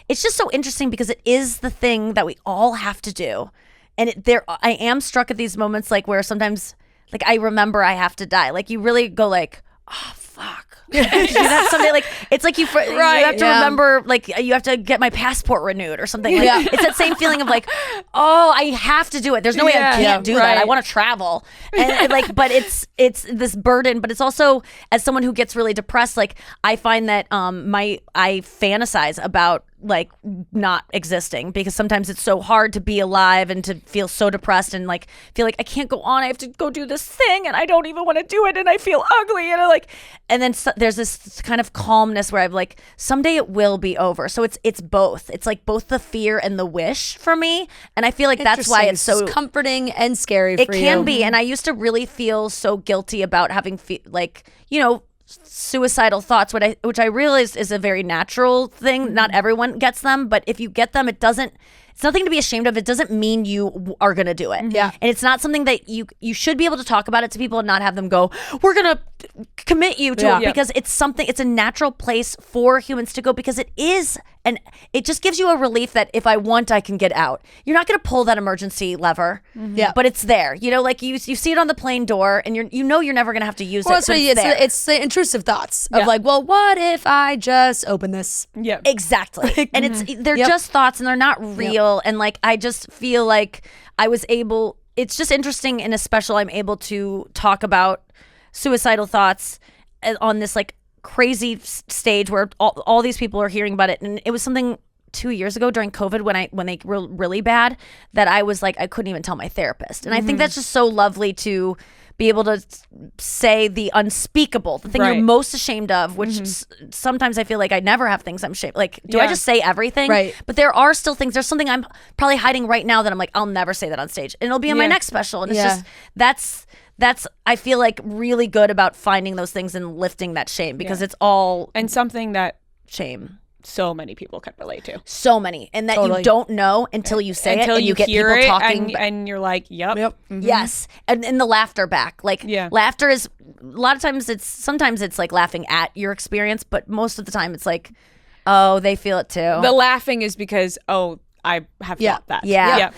it's just so interesting because it is the thing that we all have to do. And I am struck at these moments like where sometimes like I remember I have to die. Like you really go like, oh fuck. Do that someday. Like it's like you have to remember, like you have to get my passport renewed or something. Like, it's that same feeling of like, oh, I have to do it. There's no way I can't do that. I want to travel, and like, but it's this burden. But it's also, as someone who gets really depressed, like I find that I fantasize about like not existing because sometimes it's so hard to be alive and to feel so depressed and like feel like I can't go on. I have to go do this thing and I don't even want to do it and I feel ugly and then there's this kind of calmness where I'm like someday it will be over. So it's both. It's like both the fear and the wish for me, and I feel like that's why it's so comforting and scary for you. It can be, and I used to really feel so guilty about having suicidal thoughts, which I realize is a very natural thing. Not everyone gets them, but if you get them, it's nothing to be ashamed of. It doesn't mean you are going to do it. Yeah. And it's not something that you should be able to talk about it to people and not have them go, we're going to commit you to it, because it's a natural place for humans to go, because it is, and it just gives you a relief that if I want, I can get out. You're not going to pull that emergency lever, but it's there. You know, like you see it on the plane door and you're never going to have to use it. Well, it's the intrusive thoughts of like, well, what if I just open this? Yeah, exactly. And they're just thoughts and they're not real. And like, I just feel like it's just interesting in a special, I'm able to talk about suicidal thoughts on this like crazy stage where all these people are hearing about it. And it was something 2 years ago during COVID when they were really bad that I was like, I couldn't even tell my therapist. And I think that's just so lovely to be able to say the unspeakable, the thing you're most ashamed of, which sometimes I feel like I never have things I'm ashamed. Like, do I just say everything? Right. But there are still things. There's something I'm probably hiding right now that I'm like, I'll never say that on stage. And it'll be in my next special. And it's just, that's I feel like really good about finding those things and lifting that shame, because it's all. And something that shame. So many people can relate to. So many. And that you don't know until you say it and you get hear people it talking. And you're like, yep. Mm-hmm. Yes. And the laughter back. Like laughter is, a lot of times sometimes it's like laughing at your experience, but most of the time it's like, oh, they feel it too. The laughing is because, oh, I have thought that. Yeah.